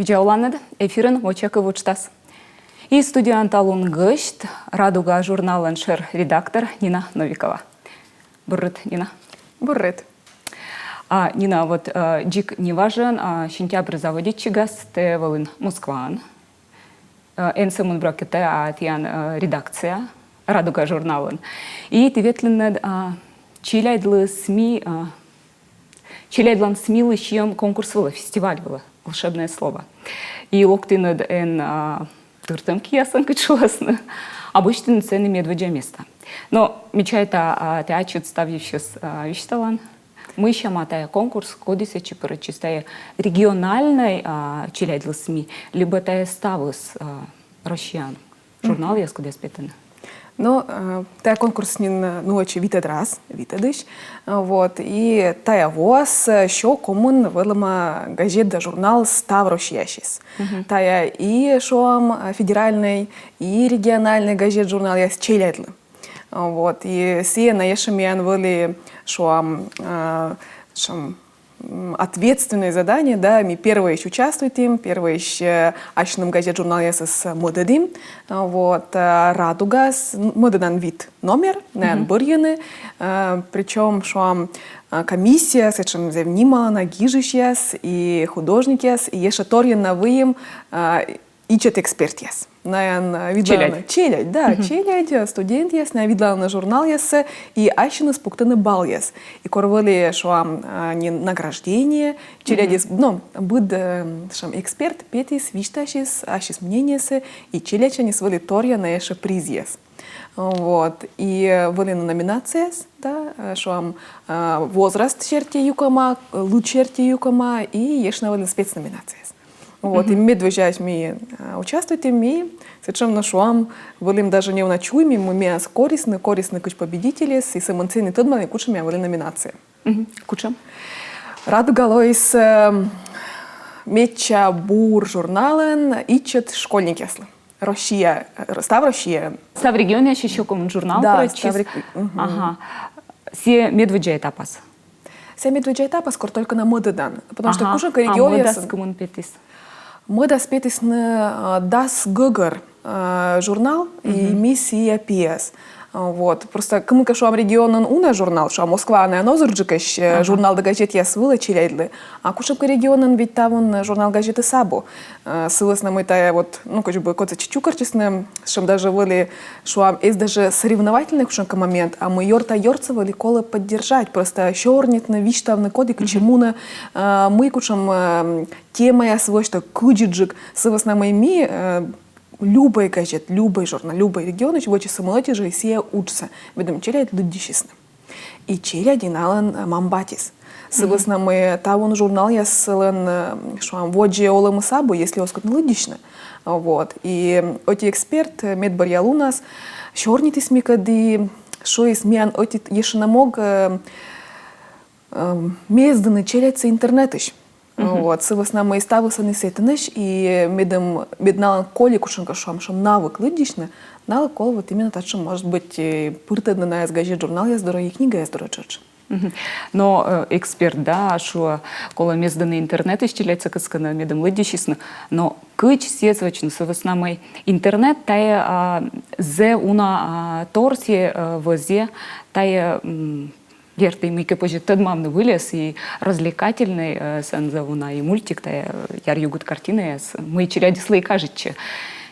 Жауланады эфирін очакы вучтас. И студианталун гышт Радуга журналын шер редактор Нина Новикова. Буррыт, Нина. Буррыт. Нина, вот джик не важен, сентябрь заводитчигас те волын Москван. Энсемун бракете тиян редакция Радуга журналын. И тиветлиннед чиляйдлы СМИ, чиляйдлан СМИ лыщем конкурс было, фестиваль было. Волшебное слово. И локтинед эн тыртым киясын кычуласын. Обычно цены медведя место. Но мечайта теачут ставившись вещталан. Мы еще матая конкурс кодисе чипыры чистая региональной чиляйдлы СМИ, либо тая ставус россиян. Журнал я скуда спетана. Ну, тая конкурс не ночи витед раз, витедыш, вот, и тая воз, що комун велима газета журнал став рощящис. Тая и шоам федеральный, и региональный газет журнал я счеляйдлы. Вот, и все на ешемян вели шоам ответственное задание, да, мы первые еще участвуем, первые еще ашным газет журнал с модадим, вот, Радуга, модадан вид номер, на бурьяны, причем что комиссия, с этим внимала на гижищес и художники, и еще торьян на выем, ичет экспертес. На видлана челядь, да, челядь, студент яс, на видлана журнал яс, и айщина спуктаны бал яс. И корвали, что не награждение, челядь, ну, буд, шам эксперт, петис, вишташис, ашис мнениес, и челядь они свали торья на эше приз яс. Вот, и были на номинациях, да, что возраст черти юкома, луч черти юкома, и ешна были спецноминации. Вот, и медвежать мы участвуем, и совершенно шуам, волим даже не уночуем, мы мяс корисны куч победители, и самонценный тудман, и кучами были номинации. Кучам? Радуга лоис меча бур журнален, ичет школьники. Россия, став Россия. Став регион еще коммун журнал. Да, став Ага. Все медвежа этапас. Все медвежа этапас, только на модадан, потому что кушанка регион. А модас коммун петис. Мы доспетись на Das Gugger журнал и миссия PS. Вот. Просто кому кашуам регионан уна журнал, что Москва на нозурджикаш журнал да газет я свыла чилейдлы, а кушапка регионан ведь там журнал газеты Сабу. Сылась на мы тая вот, ну, как бы коца чичукарчесным, что даже были, что есть даже соревновательный кушанка момент, а мы йорта йорцевали колы поддержать, просто щорнит на виштавный кодик, чему на мы кушам тема я свой, что куджиджик, сылась на мы любой газет, любой журнал, любой регион, чего часа молодежи, все учатся. Ведом челядь людищесно. И челядь диналан мамбатис. Согласно мы тавон журнал я ссылан, что воджи олам сабу, если оскот людищно. Вот. И оти эксперт медбарьял у нас, щорнит из микады, что из мян оти ешенамог мезданы челядцы интернетыш. Вот, согласно мы ставился не сетанеш, и медом беднал коли кушанка шам навык людишно, навык кол вот именно так, что может быть пыртадна на газет журнал я здоровье книга я здоровье чёрч. Но эксперт, да, что кола мезданы интернет исчеляется каскана медом людишно, но кыч сецвачно согласно мы интернет тая зе уна торси возе тая Верты мы позже тадмамный вылез и развлекательный сензауна и мультик, та яр югут картины, мы черяди слей кажется.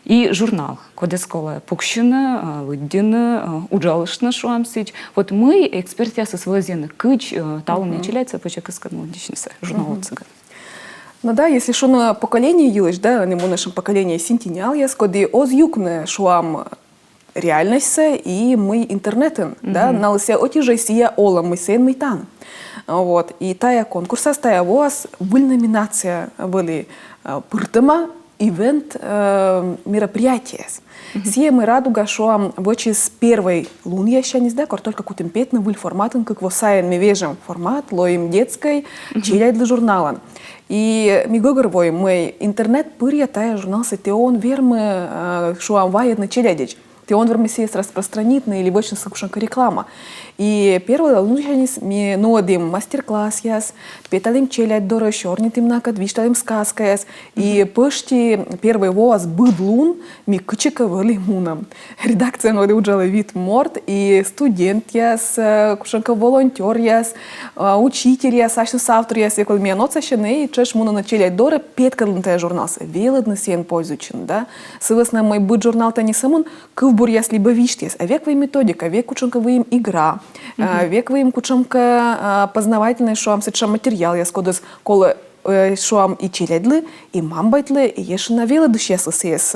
И журнал, куда скола пукщина, лыдина, уджалышна шуамсич. Вот мы эксперты со свозены кыч, талу не челяется, почек исканул дичница журнал цыган. Ну да, если что на поколение юлиш, да, не нашем поколении сентениал я, скоды озюкне шуам реальность и мы интернетен, да, налыся отиже сия ола мы сен мейтан. Вот, и тая конкурса, тая воз, был номинация, были пыртама, ивент, мероприятия. Сия мы радуга, что вот из первой луны еще не знаю, только кутим петно был форматом, как восаен мы вежем формат, лоим детской, чилять для журнала. И мы говорим, мы интернет пырья тая журнал сетеон вермы, что вает на челядич. он вермесеет распространительный или больше сукшенка реклама. И первый лунчанис ми нодим мастер-класс яс, петалим челять доро щорнитим накат, вишталим сказка яс. И пышти первый воз быдлун ми кычика вали мунам. Редакция ноды уджала вид морд и студент яс, кушенка волонтер яс, учитель яс, ашнус автор яс, якол ми аноца щене, и чеш муна на челять доро петкалынтая журналс. Велодны сен пользучин, да? Сывысна мой быт журнал-то не самун, кывбур яс либо вишт яс, а вековая методика, век кученка вы им игра. Век вы им кучамка познавательный шуам сечам материал, я скодос коло шуам и челедлы, и мамбайтлы, и ешена вела душеслы сес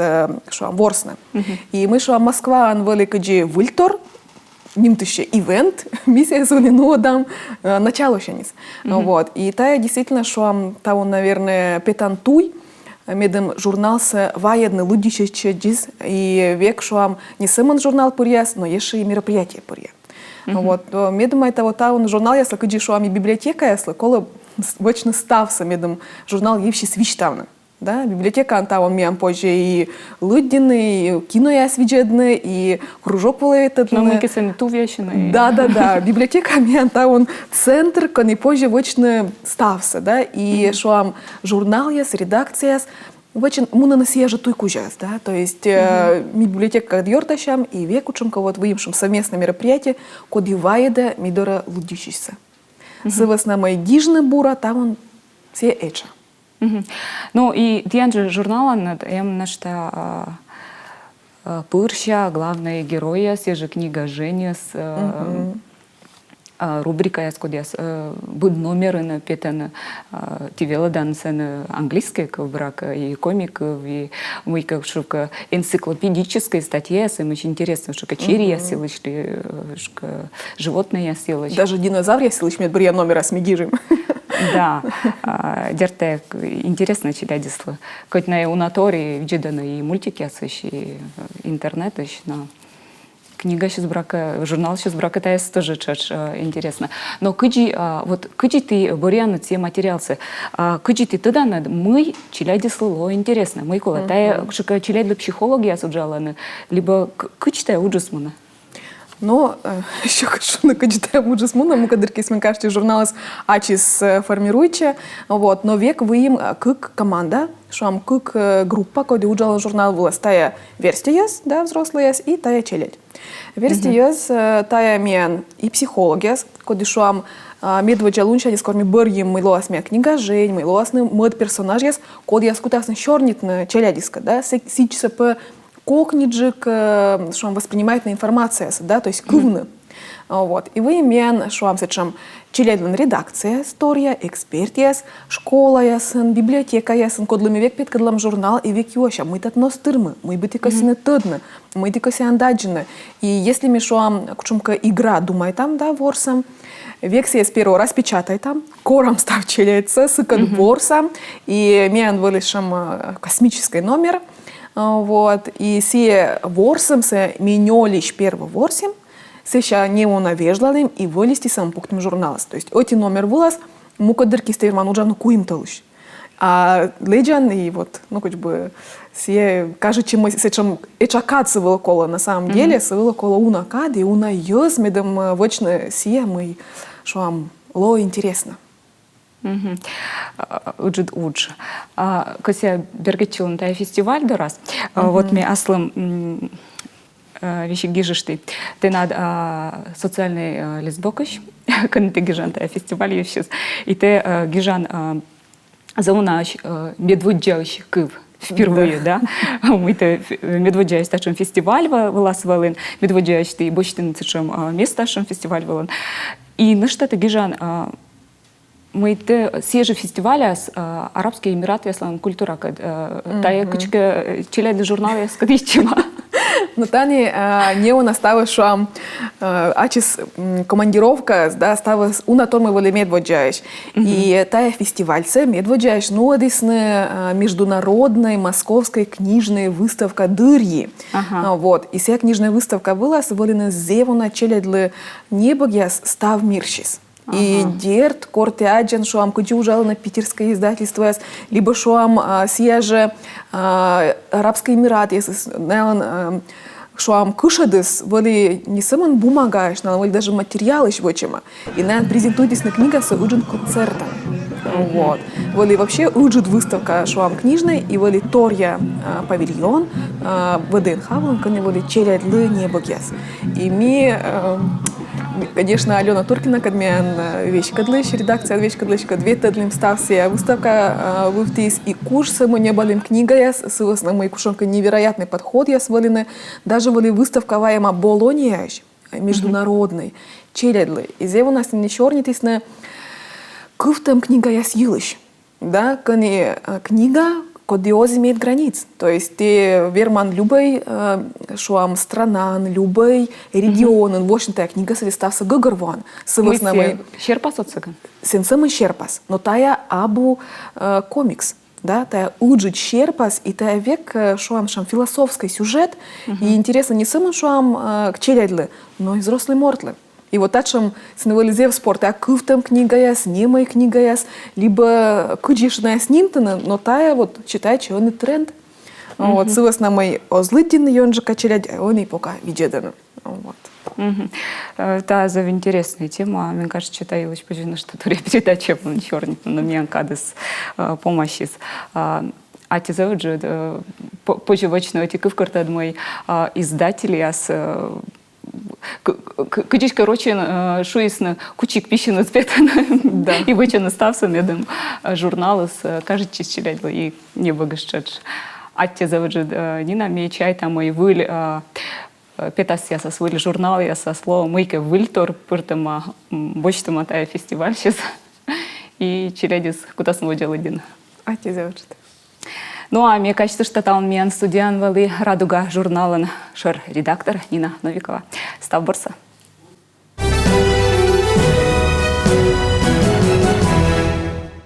шуам ворсна. И мы шуам Москва анвали каджи вильтор, нимтыще ивент, миссия зоны нодам, начало щенис. Вот. И та действительно шуам того, наверное, петантуй, медем журнал с военный лудище чедис, и век шуам не самон журнал пурьяс, но еще и мероприятие пурья. Вот, медом это вот он журнал, если каджи шуами библиотека, если коло вечно стався медом журнал евши свичтавна. Да, библиотека антавон миам позже и луддины, и кино я свиджедны, и кружок половитый. Но мы кисами ту вещины. Да. Библиотека миам антавон центр, кон и позже вечно стався, да, и шуам журнал яс, редакция яс, вечно муна на съезжа туй кужас, да, то есть библиотека дьортащам и век учимка вот выемшим совместное мероприятие, код юваеда мидора лудищися. Сывасна мой гижны бура, там он все эча. Ну и тянже журнала над что Пырща, главные герои, свежая книга Женя с рубрика я скодяс буд номеры на петен тивела дансен английский брак и комиков и мы как шука энциклопедической статья с очень интересно что качери я силыч животные я силыч даже динозавр я силыч мед брия номера с мигижем. Да, дерте интересно читать дисло. Хоть на унатори видно и мультики, и интернет, но книга сейчас брака, журнал сейчас брака, это тоже интересно. Но вот ты борян те материалсы, ты тогда над мы читать дисло интересно. Мы кола, та читать для психологии осуждала, либо кычтай ужасмуна. Но еще хочу на качестве ужас муна, мы кадырки с кажется журналас ачис формируючи, вот, но век вы им как команда, шам как группа, когда уджала журнал была тая версия, да, взрослая, и тая челядь. Версия тая мен и психология, когда шам медведя лунча, не скорми бъргим милоас мя книга Жень, милоасны мод персонаж, когда я скутасны щорнит на челядиска, да, сичса по кокниджик, что он воспринимает на информация, да, то есть кувны. Вот. И вы имен, что вам сечем, челядвен редакция, история, эксперт яс, школа ясен, библиотека ясен, кодлами век пет кадлам журнал и век йоша. Мы тат нос тырмы, мы бы тикоси не тыдны, мы тикоси андаджины. И если ми что вам, кучумка игра, думай там, да, ворсам, век с первого раз печатай там, кором став челяется, сыкат ворсам, и мен вылишем космический номер. Вот, и все ворсом се менёлищ первый ворсим, се ща не унавеждалым и вылезти самым пунктом журналас. То есть, оти номер вылаз, мукадырки стейрман уджану куим талыш. А леджан и вот, ну, хоть бы, все, кажется, мы сечем эчакаться было коло, на самом деле, се было коло унакады, уна йоз, медом вочно сие мы, что вам ло интересно. Уджид удж. Кося бергетчилн тай фестиваль до раз. Вот ми аслым вещи гижиш ты над социальный лесбокощ, когда ты гижан тай фестиваль еще. И ты гижан заунаш медводжающий кыв. Впервые, да? Мы-то медводжающий ташем фестиваль выласывалын, медводжающий бочтын ташем место ташем фестиваль вылын. И на что ты гижан мы те съезжи фестиваля с Арабские Эмираты, если культура, та кучка челядь журнал я скадичила. Но тани не у нас става что ачис командировка, да, става унатормы воли медводжаешь. И тая фестивальце медводжаешь, ну одесны международной московской книжной выставка дырьи. Вот. И вся книжная выставка была сволена зевона челядлы небогяс став мирщис. И дерт кортяджен шуам куди ужало на питерское издательство, либо шуам съеже Арабский Эмират, если что ам кышадыс, вали не саман бумага, но вали даже материалы швочема. И на презентуйтесь на книга с уджин концертом. Вот. Вали вообще уджит выставка шуам книжной, и вали торья павильон, ВДНХ, вали вали челядлы небогес. И ми, конечно, Алена Туркина, кадмен вещь кадлыш, редакция вещь кадлышка, две тадлим стався выставка вывтись, и курсы мы не балим книга яс, сылась на моей кушонка невероятный подход яс валины, даже вали выставка ваяма Болония, международный, челядлы. И здесь у нас не чернитесь на куфтам книга яс юлыш, да, книга, кодиоз имеет границ. То есть ты верман любой шуам странан, любой регион, в общем-то книга составса гыгырван. Мы щерпас отсыган. Сенсам щерпас, но тая абу комикс. Да, тая уджит щерпас, и тая век шуам шам философский сюжет, и интересно не самым шуам к челядлы, но и взрослый мортлы. И вот тачем символизирует спорт, а куфтам книга яс, немой книга яс, либо куджишная снимтана, но тая вот читай чёрный тренд. Вот сылась на мой озлыдин, он же качелядь, а он и пока видедан. Вот. Та за интересная тема. Мне кажется, читаю очень что то передача по черник, но мне кадыс помощи. А те заводжу поживочную эти кывкарта мой издатели яс кудись, короче, шуисна кучик пищина спетана, и вычена стався медом журналы с кажется челядла и не богощадж. А те заводжу Нина мечай там мой выль петас я со свой журнал я со словом мыйка выльтор пыртама бочта матая фестиваль сейчас и челядис куда снова делал один. А те заводжу. Ну а мне кажется, что там мен студент вали радуга журнален шер редактор Нина Новикова. Став борса.